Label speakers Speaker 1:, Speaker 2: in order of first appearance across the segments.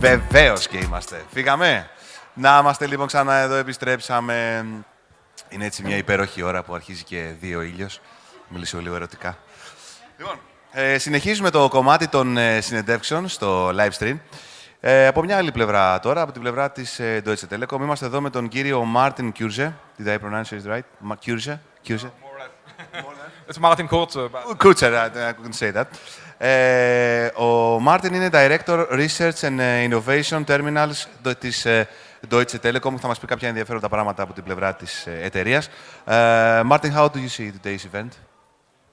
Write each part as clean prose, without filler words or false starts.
Speaker 1: Βεβαίως και είμαστε. Φύγαμε. Να είμαστε λοιπόν ξανά εδώ, επιστρέψαμε. Είναι έτσι μια υπέροχη ώρα που αρχίζει και δει ο ήλιος. Μιλήσω λίγο ερωτικά. Λοιπόν, συνεχίζουμε το κομμάτι των συνεντεύξεων στο live stream. Από μια άλλη πλευρά τώρα, από την πλευρά της Deutsche Telekom, είμαστε εδώ με τον κύριο Martin Kurze. Did I pronounce it right? Kurze? Kurze?
Speaker 2: It's Martin Kurze.
Speaker 1: Kurze, I couldn't say that. Ο Martin είναι Director Research and Innovation Terminals της Deutsche Telekom. Θα μας πει κάποια ενδιαφέροντα πράγματα από την πλευρά της εταιρείας. Martin, how do you see today's event?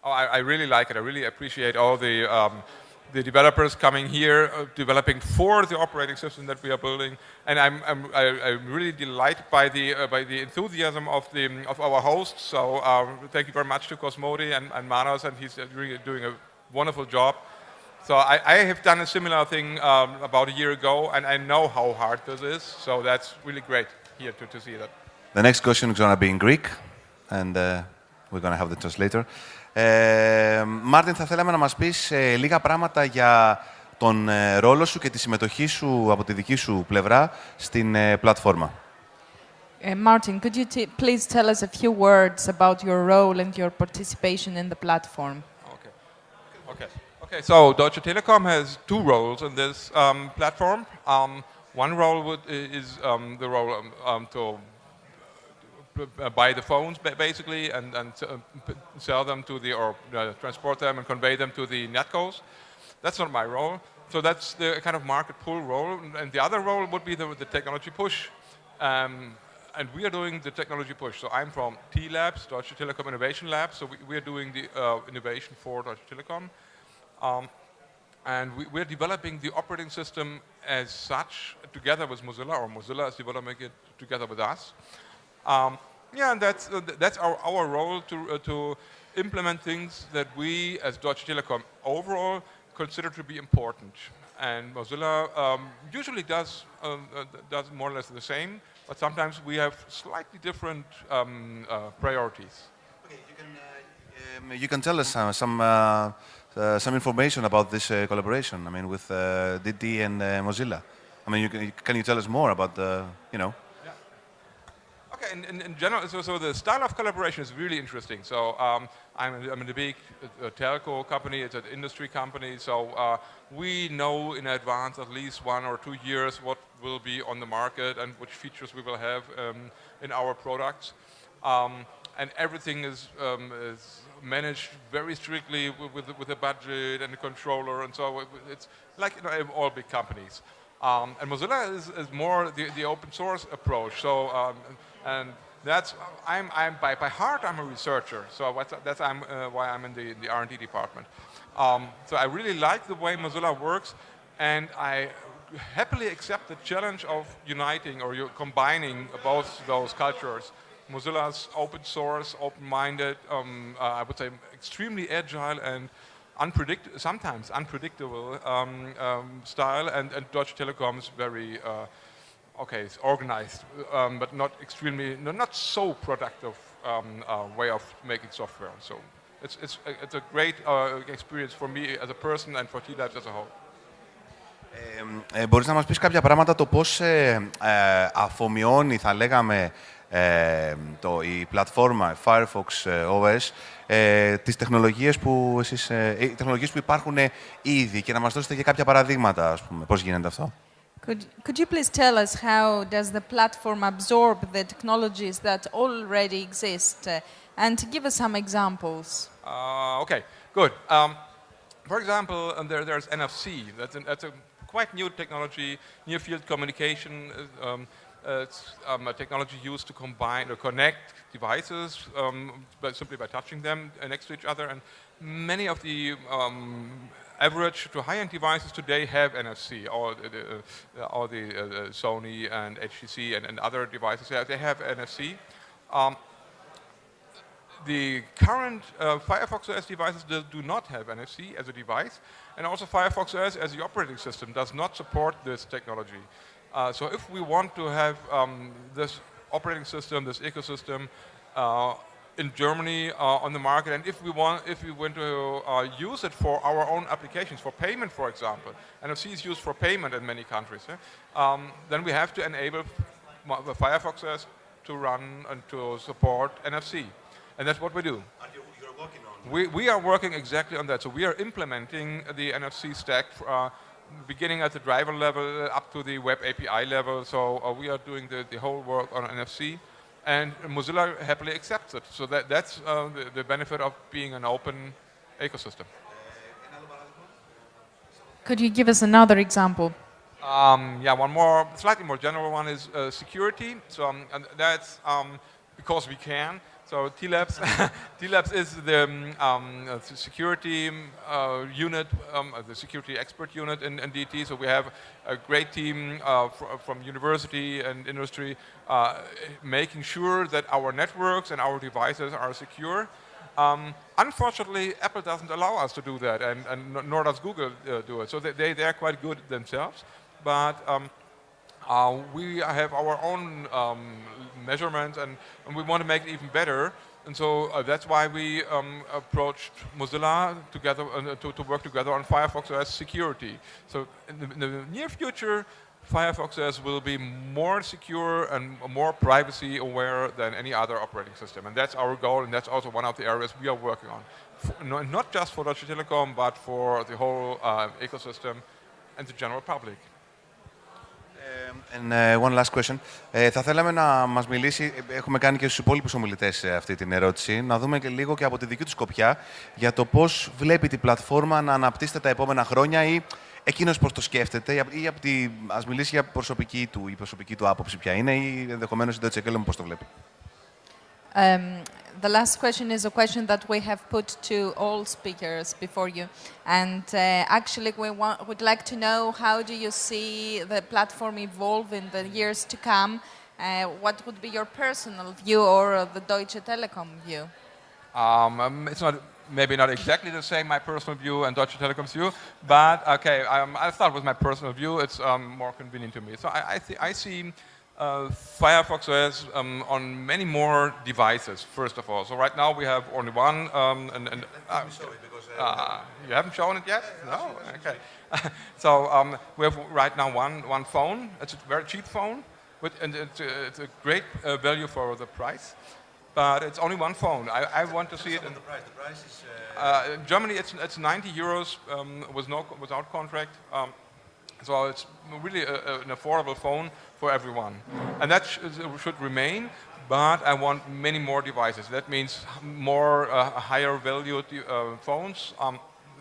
Speaker 2: Oh, I really like it. I really appreciate all the developers coming here, developing for the operating system that we are building, and I'm really delighted by the enthusiasm of our host. So thank you very much to Cosmodi and Manos, and he's really doing a wonderful job. So I have done a similar thing about a year ago, and I know how hard this is. So that's really great here to see that.
Speaker 1: The next question is going to be in Greek, and we're going to have the translator. Μάρτιν, θα θέλαμε να μας πεις λίγα πράγματα για τον ρόλο σου και τη συμμετοχή σου από τη δική σου πλευρά στην πλατφόρμα.
Speaker 3: Martin, could you please tell us a few words about your role and your participation in the platform?
Speaker 2: Okay. So Deutsche Telekom has two roles in this platform. One role is the role to buy the phones basically and sell them to or transport them and convey them to the netcos. That's not my role. So that's the kind of market pull role. And the other role would be the technology push. And we are doing the technology push. So I'm from T-Labs, Deutsche Telekom Innovation Lab. So we are doing the innovation for Deutsche Telekom. And we're developing the operating system as such together with Mozilla, or Mozilla is developing it together with us. And that's our role to implement things that we, as Deutsche Telekom, overall consider to be important. And Mozilla usually does more or less the same, but sometimes we have slightly different priorities.
Speaker 1: Okay, you can tell us some information about this collaboration. I mean, with DD and Mozilla. I mean, can you tell us more about
Speaker 2: In general, so the style of collaboration is really interesting. So I'm in a big telco company, it's an industry company, so we know in advance at least 1 or 2 years what will be on the market and which features we will have in our products. And everything is managed very strictly with the budget and the controller, and so it's like all big companies. And Mozilla is more the open source approach. So and that's I'm by heart I'm a researcher. So that's why I'm in the R&D department. So I really like the way Mozilla works, and I happily accept the challenge of uniting or combining both those cultures. Mozilla's open source, open-minded, I would say extremely agile and sometimes unpredictable style, and Deutsche Telekom's very it's organized, but not so productive way of making software. So it's a great experience for me as a person and for T-Labs as a whole.
Speaker 1: Μπορείς να μας πεις κάποια πράγματα το πώς αφομοιώνει, θα λέγαμε, η πλατφόρμα Firefox OS τις τεχνολογίες που υπάρχουν ήδη και να μας δώσετε και κάποια παραδείγματα, ας πούμε, πώς γίνεται αυτό.
Speaker 3: Could you please tell us how does the platform absorb the technologies that already exist, and give us some examples?
Speaker 2: Okay, good. For example, there's NFC. That's a quite new technology, near-field communication. It's a technology used to combine or connect devices simply by touching them next to each other. And many of the average to high-end devices today have NFC. All the Sony and HTC and other devices, they have NFC. The current Firefox OS devices do not have NFC as a device, and also Firefox OS as the operating system does not support this technology. So if we want to have this operating system, this ecosystem, in Germany on the market, and if we want to use it for our own applications, for payment, for example, NFC is used for payment in many countries, then we have to enable the Firefox OS to run and to support NFC, and that's what we do.
Speaker 1: You're working on.
Speaker 2: We are working exactly on that. So we are implementing the NFC stack, beginning at the driver level up to the web API level. So we are doing the whole work on NFC. And Mozilla happily accepts it. So that's the benefit of being an open ecosystem.
Speaker 3: Could you give us another example?
Speaker 2: One more, slightly more general one is security. So and that's because we can. So TLabs is the security unit, the security expert unit in DT. So we have a great team from university and industry making sure that our networks and our devices are secure. Unfortunately, Apple doesn't allow us to do that, and nor does Google do it. So they are quite good themselves, but we have our own measurements, and we want to make it even better. And so that's why we approached Mozilla together to work together on Firefox OS security. So in the near future, Firefox OS will be more secure and more privacy aware than any other operating system. And that's our goal, and that's also one of the areas we are working on. Not just for Deutsche Telekom, but for the whole ecosystem and the general public.
Speaker 1: And one last question. Θα θέλαμε να μας μιλήσει, έχουμε κάνει και στους υπόλοιπους ομιλητές αυτή την ερώτηση, να δούμε και λίγο και από τη δική του σκοπιά για το πώς βλέπει την πλατφόρμα να αναπτύσσεται τα επόμενα χρόνια ή εκείνος πώς το σκέφτεται ή ας μιλήσει για προσωπική του άποψη ποια είναι ή ενδεχομένως η Deutsche Telekom πώς το βλέπει.
Speaker 3: The last question is a question that we have put to all speakers before you. And actually, we would like to know how do you see the platform evolve in the years to come? What would be your personal view or the Deutsche Telekom view?
Speaker 2: It's not maybe not exactly the same, my personal view and Deutsche Telekom's view, but okay, I'll start with my personal view. It's more convenient to me. So I see Firefox OS on many more devices, first of all. So right now we have only one. You haven't shown it yet? No? Okay. So we have right now one phone. It's a very cheap phone, and it's a great value for the price. But it's only one phone. I want to see it.
Speaker 1: The price is...
Speaker 2: in Germany, it's 90 euros without contract. So it's really an affordable phone for everyone. And that should remain, but I want many more devices. That means more higher value phones.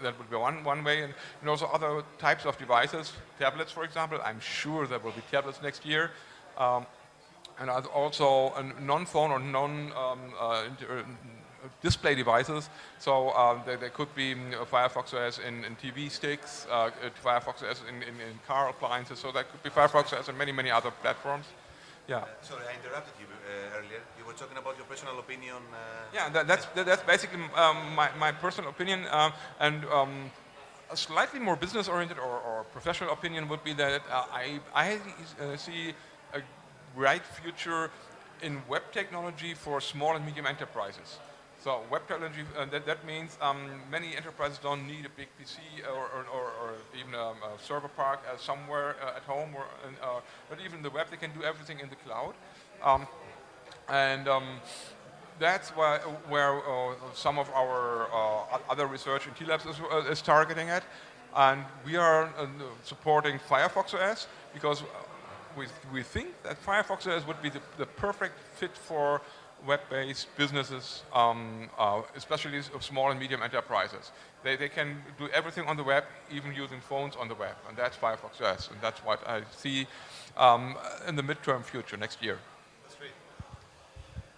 Speaker 2: That would be one way. And also other types of devices, tablets, for example. I'm sure there will be tablets next year. And also non-phone or display devices. So there could be Firefox OS in TV sticks, Firefox OS in car appliances. So that could be Firefox OS on many, many other platforms. Yeah.
Speaker 1: Sorry, I interrupted you earlier. You were talking about your personal opinion.
Speaker 2: Yeah, that's basically my personal opinion. And a slightly more business-oriented or professional opinion would be that I see a bright future in web technology for small and medium enterprises. So web technology, that means many enterprises don't need a big PC or even a server park somewhere at home, but even the web, they can do everything in the cloud. That's where some of our other research in TLabs is targeting at. And we are supporting Firefox OS because we think that Firefox OS would be the perfect fit for web-based businesses, especially of small and medium enterprises. They can do everything on the web, even using phones on the web, and that's Firefox OS, and that's what I see in the midterm future next year.
Speaker 1: That's great.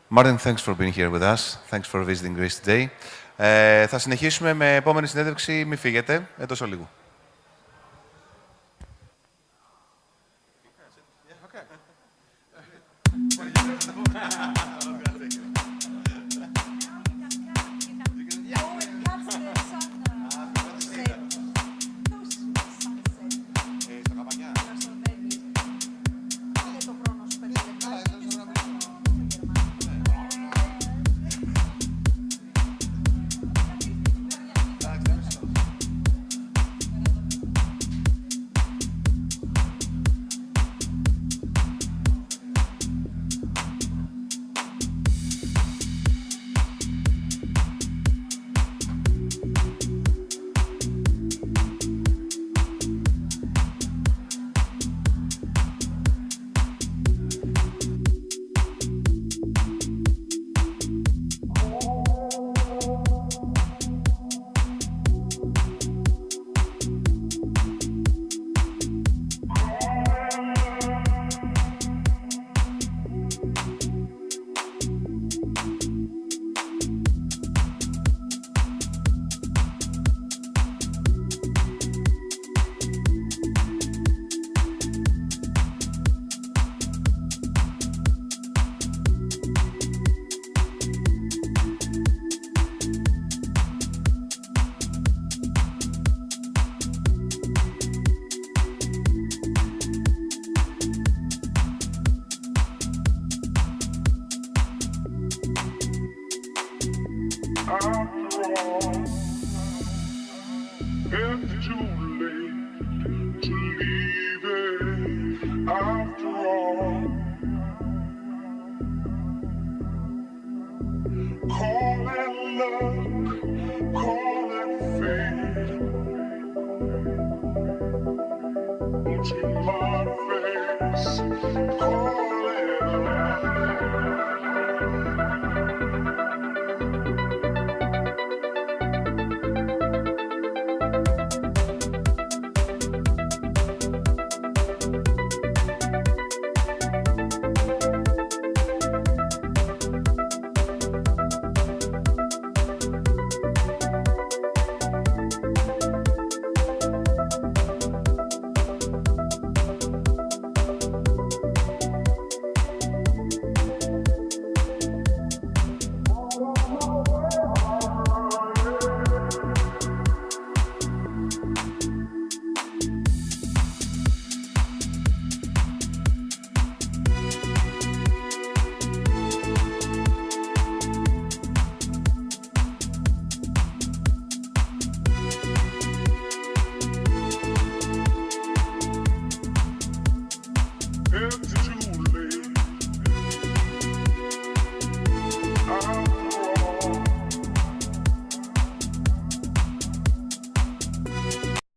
Speaker 1: Martin, thanks for being here with us. Thanks for visiting Greece today. Θα συνεχίσουμε με επόμενη συνέντευξη. Μην φύγετε, εντός ολίγου.
Speaker 4: our face, calling around.